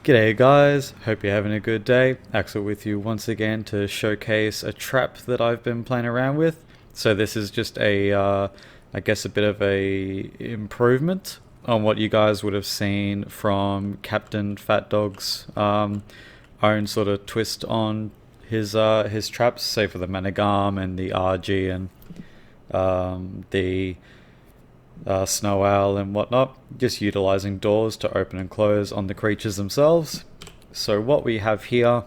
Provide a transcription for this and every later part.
G'day guys, hope you're having a good day. Axel with you once again to showcase a trap that I've been playing around with. So this is just I guess a bit of a improvement on what you guys would have seen from Captain Fat Dog's own sort of twist on his traps, say for the Managam and the RG and the snow owl and whatnot, just utilizing doors to open and close on the creatures themselves. So what we have here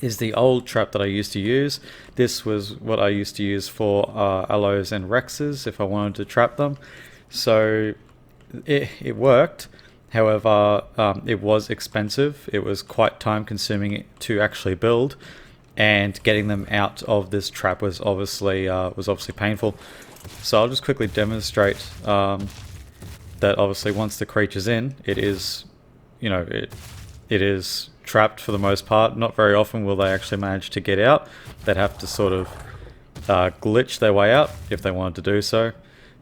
is the old trap that I used to use. This was what I used to use for Allos and Rexes if I wanted to trap them. So it worked. However, it was expensive. It was quite time consuming to actually build, and getting them out of this trap was obviously painful. So I'll just quickly demonstrate that obviously once the creature's in, it is, it is trapped for the most part. Not very often will they actually manage to get out. They'd have to sort of glitch their way out if they wanted to do so.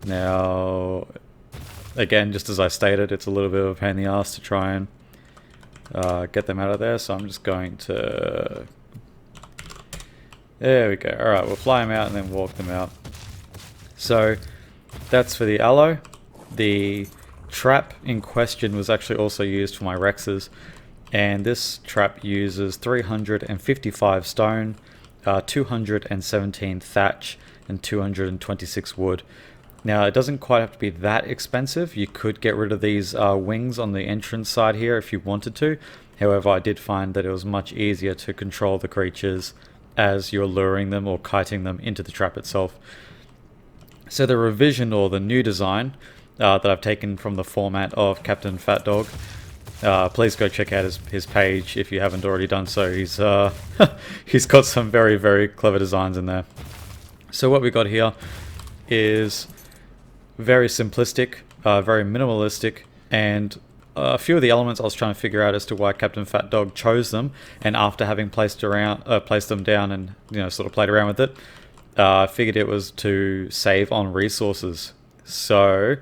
Now, again, just as I stated, it's a little bit of a pain in the ass to try and get them out of there. So I'm just going to... There we go. Alright, we'll fly them out and then walk them out. So that's for the Allo. The trap in question was actually also used for my Rexes, and this trap uses 355 stone, 217 thatch, and 226 wood. Now it doesn't quite have to be that expensive. You could get rid of these wings on the entrance side here if you wanted to. However, I did find that it was much easier to control the creatures as you're luring them or kiting them into the trap itself. So the revision, or the new design that I've taken from the format of Captain Fat Dog, please go check out his page if you haven't already done so. He's he's got some very clever designs in there. So what we got here is very simplistic, very minimalistic, and a few of the elements I was trying to figure out as to why Captain Fat Dog chose them, and after having placed them down and sort of played around with it, I figured it was to save on resources. So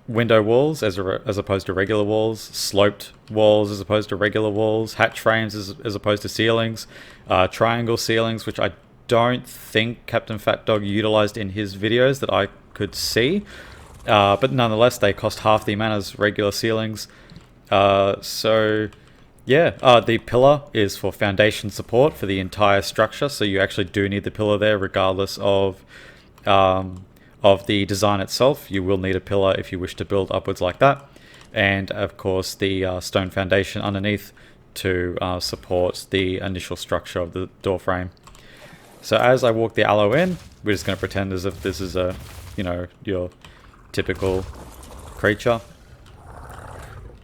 window walls as opposed to regular walls, sloped walls as opposed to regular walls, hatch frames as opposed to ceilings, triangle ceilings, which I don't think Captain Fat Dog utilized in his videos that I could see, but nonetheless they cost half the amount as regular ceilings. The pillar is for foundation support for the entire structure, so you actually do need the pillar there regardless of the design itself. You will need a pillar if you wish to build upwards like that. And of course the stone foundation underneath to support the initial structure of the door frame. So as I walk the Allo in, we're just going to pretend as if this is your typical creature.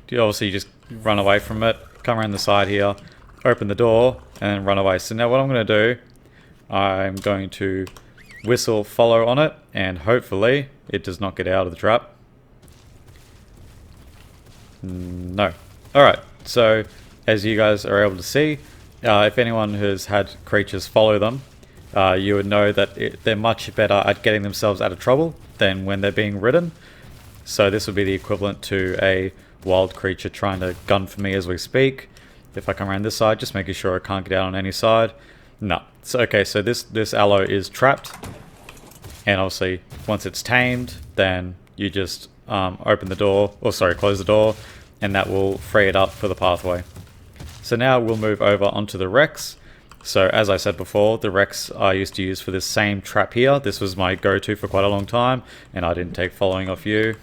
Obviously you just run away from it, come around the side here, open the door, and then run away. So now what I'm going to do, I'm going to whistle follow on it, and hopefully it does not get out of the trap. No. Alright, so as you guys are able to see, if anyone has had creatures follow them, you would know that they're much better at getting themselves out of trouble than when they're being ridden. So this would be the equivalent to a wild creature trying to gun for me as we speak. If I come around this side, just making sure I can't get out on any side. No. So okay, so this Allo is trapped, and obviously once it's tamed, then you just open the door, or sorry, close the door, and that will free it up for the pathway. So now we'll move over onto the Rex. So as I said before, the Rex I used to use for this same trap here. This was my go-to for quite a long time, and I didn't take following off you.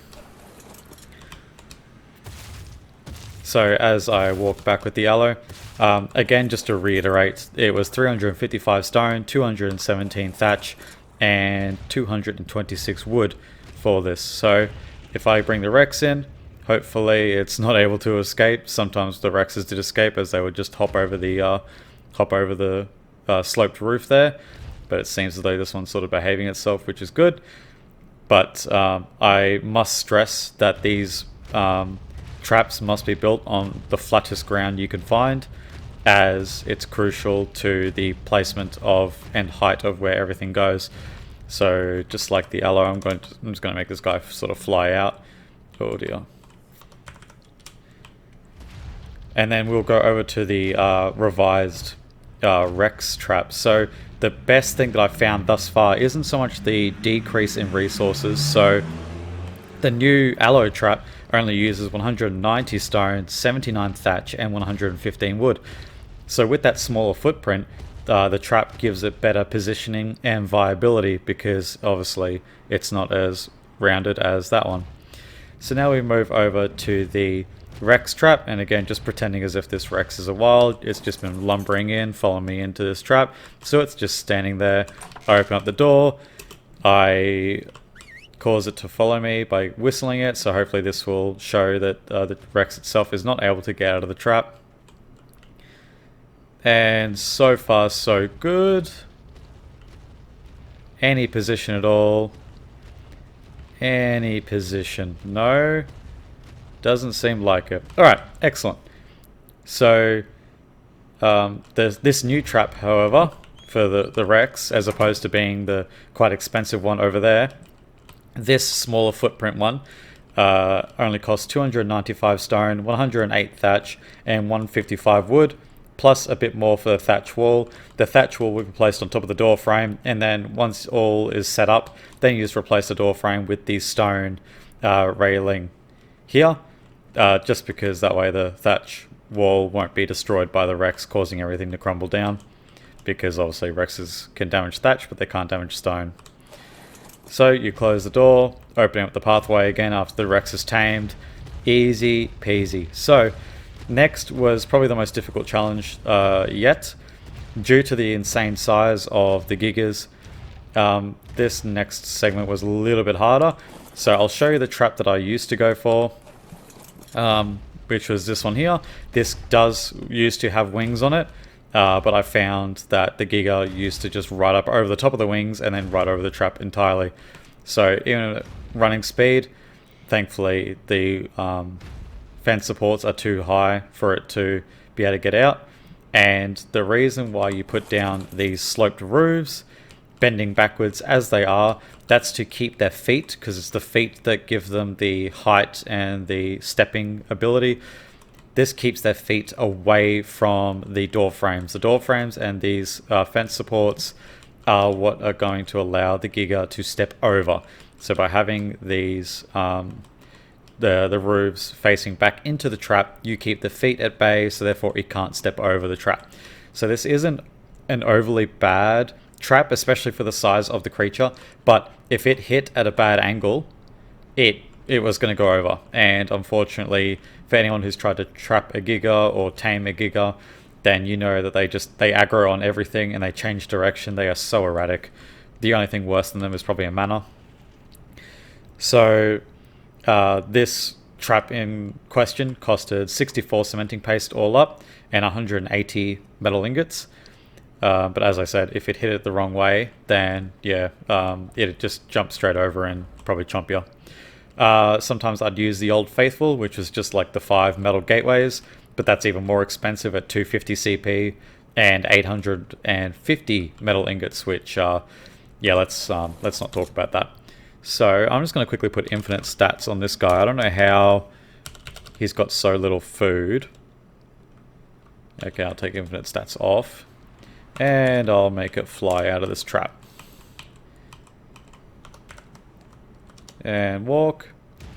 So as I walk back with the Allo, again, just to reiterate, it was 355 stone, 217 thatch, and 226 wood for this. So if I bring the Rex in, hopefully it's not able to escape. Sometimes the Rexes did escape, as they would just hop over the sloped roof there. But it seems as though this one's sort of behaving itself, which is good. But I must stress that these traps must be built on the flattest ground you can find, as it's crucial to the placement of and height of where everything goes. So just like the Allo, I'm just going to make this guy sort of fly out. Oh dear. and then we'll go over to the revised Rex trap. So the best thing that I've found thus far isn't so much the decrease in resources. So the new Allo trap only uses 190 stone, 79 thatch, and 115 wood. So with that smaller footprint, the trap gives it better positioning and viability because obviously it's not as rounded as that one. So now we move over to the Rex trap, and again just pretending as if this Rex is a wild. It's just been lumbering in, following me into this trap, so it's just standing there. I open up the door, I cause it to follow me by whistling it, so hopefully this will show that the Rex itself is not able to get out of the trap. And so far so good. Any position at all. Any position. No. Doesn't seem like it. Alright, excellent. So there's this new trap, however, for the Rex, as opposed to being the quite expensive one over there. This smaller footprint one only costs 295 stone, 108 thatch, and 155 wood, plus a bit more for the thatch wall. The thatch wall will be placed on top of the door frame, and then once all is set up, then you just replace the door frame with the stone railing here, just because that way the thatch wall won't be destroyed by the Rex, causing everything to crumble down, because obviously Rexes can damage thatch, but they can't damage stone. So you close the door, opening up the pathway again after the Rex is tamed. Easy peasy. So next was probably the most difficult challenge yet. Due to the insane size of the Gigas, this next segment was a little bit harder. So I'll show you the trap that I used to go for, which was this one here. This does used to have wings on it, but I found that the Giga used to just ride up over the top of the wings and then ride over the trap entirely. So even at running speed, thankfully the fence supports are too high for it to be able to get out. And the reason why you put down these sloped roofs, bending backwards as they are, that's to keep their feet, because it's the feet that give them the height and the stepping ability. This keeps their feet away from the door frames. The door frames and these fence supports are what are going to allow the Giga to step over. So by having these the roofs facing back into the trap, you keep the feet at bay, so therefore it can't step over the trap. So this isn't an overly bad trap, especially for the size of the creature, but if it hit at a bad angle, it was going to go over. And unfortunately, for anyone who's tried to trap a Giga or tame a Giga, then you know that they aggro on everything and they change direction. They are so erratic. The only thing worse than them is probably a mana. So this trap in question costed 64 cementing paste all up and 180 metal ingots. But as I said, if it hit it the wrong way, then yeah, it'd just jump straight over and probably chomp you. Sometimes I'd use the Old Faithful, which was just like the 5 metal gateways, but that's even more expensive at 250 CP and 850 metal ingots, which yeah, let's not talk about that. So I'm just going to quickly put infinite stats on this guy. I don't know how he's got so little food. Okay, I'll take infinite stats off, and I'll make it fly out of this trap. And walk.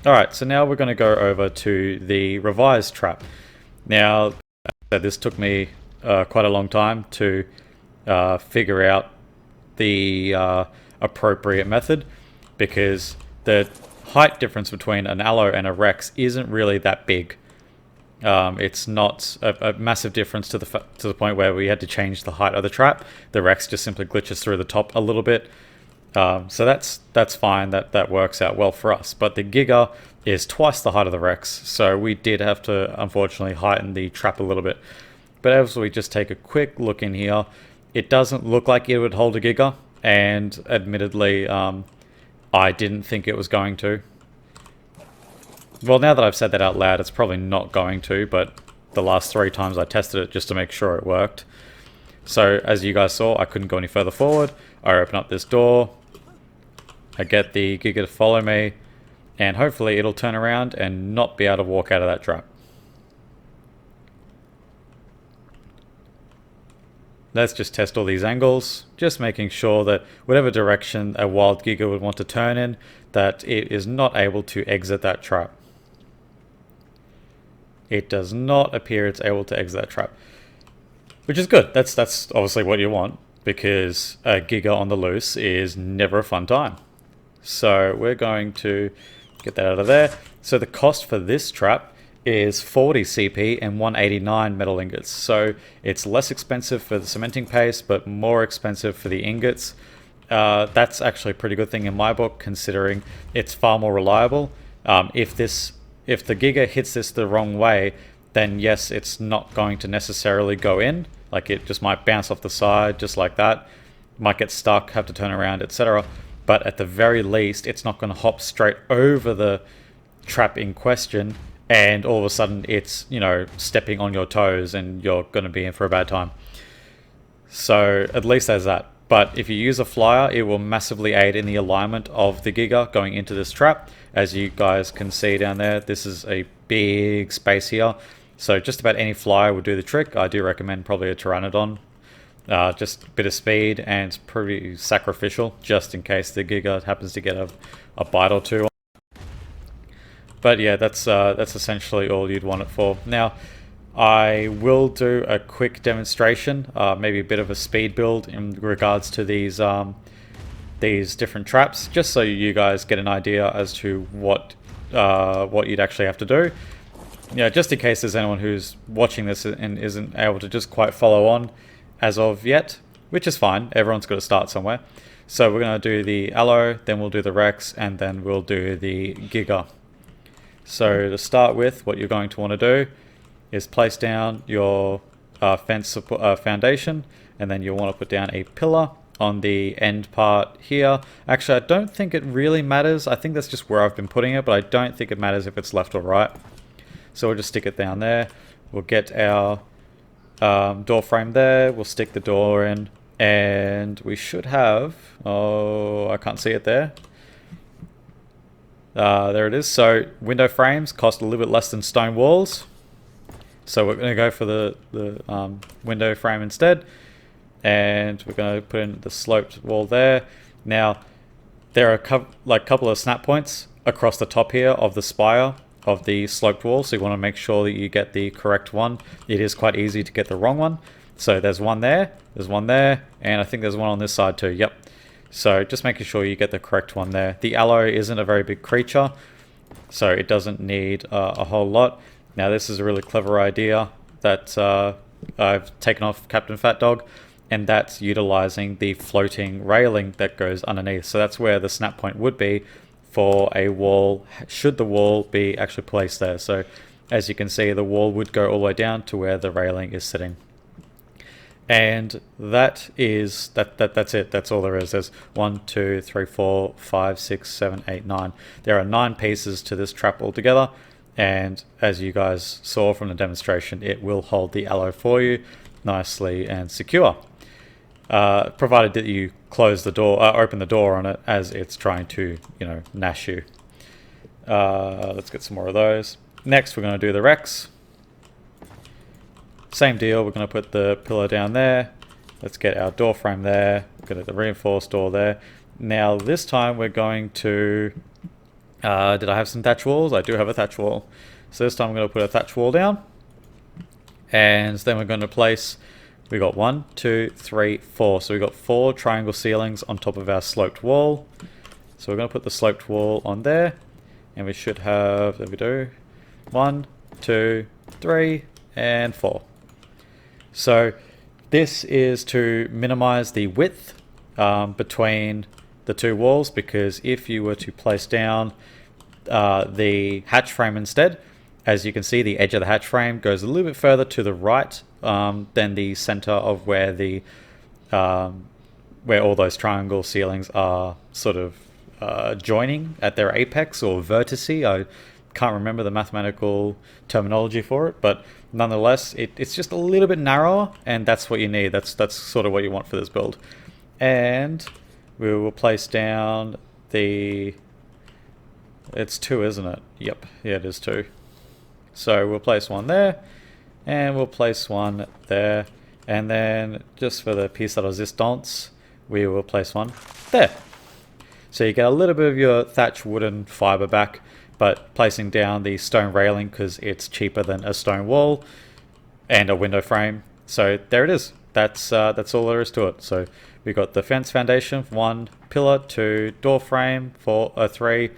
Alright, so now we're going to go over to the revised trap. Now, this took me quite a long time to figure out the appropriate method, because the height difference between an Allo and a Rex isn't really that big. It's not a massive difference to the point where we had to change the height of the trap. The Rex just simply glitches through the top a little bit. So that's fine, that works out well for us. But the Giga is twice the height of the Rex, so we did have to unfortunately heighten the trap a little bit. But as we just take a quick look in here, it doesn't look like it would hold a Giga, and admittedly I didn't think it was going to. Well, now that I've said that out loud, it's probably not going to, but the last 3 times I tested it just to make sure it worked. So as you guys saw, I couldn't go any further forward. I open up this door, I get the Giga to follow me, and hopefully it'll turn around and not be able to walk out of that trap. let's just test all these angles, just making sure that whatever direction a wild Giga would want to turn in, that it is not able to exit that trap. It does not appear it's able to exit that trap, which is good. That's obviously what you want, because a Giga on the loose is never a fun time. So we're going to get that out of there. So the cost for this trap is 40 CP and 189 metal ingots. So it's less expensive for the cementing paste, but more expensive for the ingots. That's actually a pretty good thing in my book, considering it's far more reliable. If the Giga hits this the wrong way, then yes, it's not going to necessarily go in. Like, it just might bounce off the side just like that. Might get stuck, have to turn around, etc. But at the very least, it's not going to hop straight over the trap in question, and all of a sudden it's, you know, stepping on your toes and you're going to be in for a bad time. So at least there's that. But if you use a flyer, it will massively aid in the alignment of the Giga going into this trap. As you guys can see down there, this is a big space here. So just about any flyer will do the trick. I do recommend probably a Pteranodon. Just a bit of speed, and it's pretty sacrificial just in case the Giga happens to get a bite or two. But yeah, that's essentially all you'd want it for. Now, I will do a quick demonstration, maybe a bit of a speed build in regards to these different traps, just so you guys get an idea as to what you'd actually have to do. Yeah, just in case there's anyone who's watching this and isn't able to just quite follow on as of yet, which is fine. Everyone's got to start somewhere. So we're going to do the Allo, then we'll do the Rex, and then we'll do the Giga. So to start with, what you're going to want to do is place down your fence foundation, and then you'll want to put down a pillar on the end part here. Actually, I don't think it really matters. I think that's just where I've been putting it, but I don't think it matters if it's left or right. So we'll just stick it down there. We'll get our door frame there. We'll stick the door in, and we should have, oh, I can't see it there. There it is. So window frames cost a little bit less than stone walls. So we're going to go for the window frame instead. And we're going to put in the sloped wall there. Now, there are a couple of snap points across the top here of the spire of the sloped wall. So you want to make sure that you get the correct one. It is quite easy to get the wrong one. So there's one there, and I think there's one on this side too. Yep. So just making sure you get the correct one there. The Allo isn't a very big creature, so it doesn't need a whole lot. Now this is a really clever idea that I've taken off Captain Fat Dog, and that's utilizing the floating railing that goes underneath. So that's where the snap point would be for a wall, should the wall be actually placed there. So as you can see, the wall would go all the way down to where the railing is sitting. And that's it. That's all there is. There's 1, 2, 3, 4, 5, 6, 7, 8, 9. There are 9 pieces to this trap altogether. And as you guys saw from the demonstration, it will hold the Allo for you nicely and secure. Provided that you close the door, open the door on it as it's trying to, nash you. Let's get some more of those. Next, we're going to do the Rex. Same deal, we're going to put the pillar down there. Let's get our door frame there. Got the reinforced door there. Now this time we're going to... did I have some thatch walls? I do have a thatch wall. So this time I'm going to put a thatch wall down. And then we're going to place... We got 1, 2, 3, 4. So we got 4 triangle ceilings on top of our sloped wall. So we're going to put the sloped wall on there. And we should have... There we go. 1, 2, 3, and 4. So this is to minimize the width between the two walls, because if you were to place down the hatch frame instead, as you can see, the edge of the hatch frame goes a little bit further to the right than the center of where where all those triangle ceilings are sort of joining at their apex or vertice. I can't remember the mathematical terminology for it, but nonetheless, it's just a little bit narrower, and that's what you need. That's sort of what you want for this build. And we will place down the... It's 2, isn't it? Yep, yeah, it is 2. So we'll place one there, and we'll place one there, And then just for the piece de resistance, we will place one there. So you get a little bit of your thatch wooden fiber back, but placing down the stone railing because it's cheaper than a stone wall and a window frame. So there it is. That's all there is to it. So we've got the fence foundation, 1 pillar, 2 door frame, 3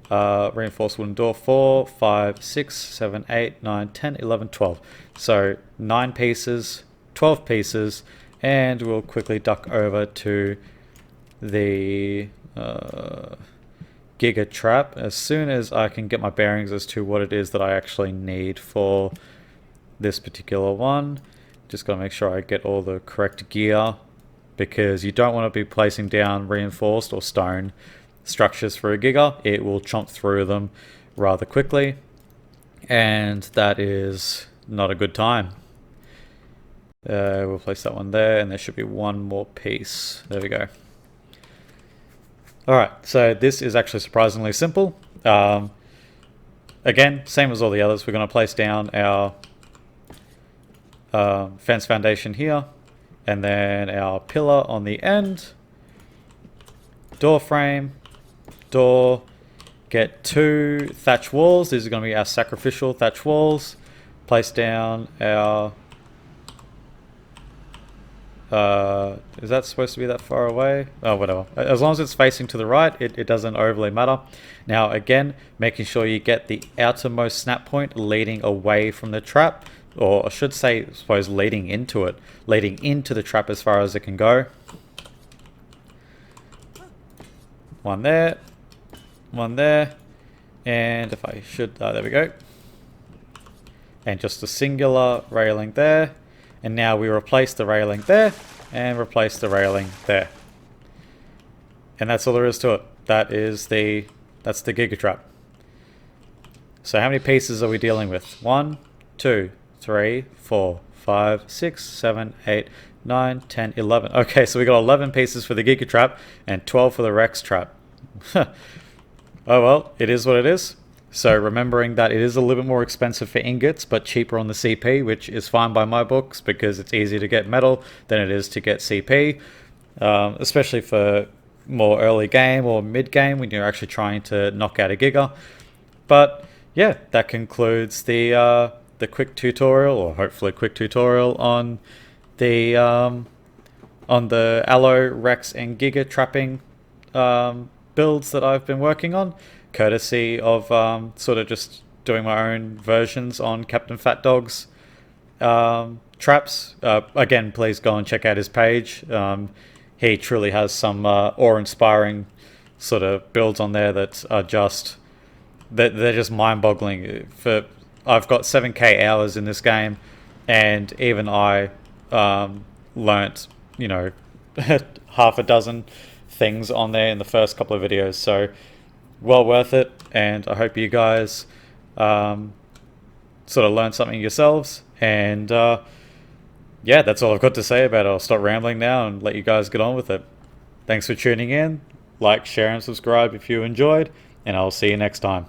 reinforced wooden door, 4, 5, 6, 7, 8, 9, 10, 11, 12. So 9 pieces, 12 pieces, and we'll quickly duck over to the Giga trap as soon as I can get my bearings as to what it is that I actually need for this particular one. Just gotta make sure I get all the correct gear, because you don't want to be placing down reinforced or stone structures for a Giga. It will chomp through them rather quickly, and that is not a good time. We'll place that one there, and there should be one more piece. There we go. Alright, so this is actually surprisingly simple. Again, same as all the others, we're going to place down our fence foundation here, and then our pillar on the end, door frame, door, get 2 thatch walls. These are going to be our sacrificial thatch walls. Place down our is that supposed to be that far away? Oh, whatever. As long as it's facing to the right, it doesn't overly matter. Now, again, making sure you get the outermost snap point leading away from the trap, or I should say, I suppose, leading into it, leading into the trap as far as it can go. One there, and if I should, there we go. And just a singular railing there. And now we replace the railing there and replace the railing there. And that's all there is to it. That's the Giga trap. So how many pieces are we dealing with? 1, 2, 3, 4, 5, 6, 7, 8, 9, 10, 11. Okay, so we got 11 pieces for the Giga trap and 12 for the Rex trap. Oh well, it is what it is. So remembering that it is a little bit more expensive for ingots, but cheaper on the CP, which is fine by my books, because it's easier to get metal than it is to get CP, especially for more early game or mid game when you're actually trying to knock out a Giga. But yeah, that concludes the quick tutorial, or hopefully quick tutorial on the Allo, Rex, and Giga trapping builds that I've been working on, courtesy of sort of just doing my own versions on Captain Fat Dog's traps. Again, please go and check out his page. He truly has some awe-inspiring sort of builds on there that are just they're just mind-boggling. I've got 7k hours in this game, and even I learnt, you know, half a dozen things on there in the first couple of videos. So well worth it, and I hope you guys sort of learn something yourselves. And yeah, that's all I've got to say about it. I'll stop rambling now and let you guys get on with it. Thanks for tuning in. Like, share, and subscribe if you enjoyed, and I'll see you next time.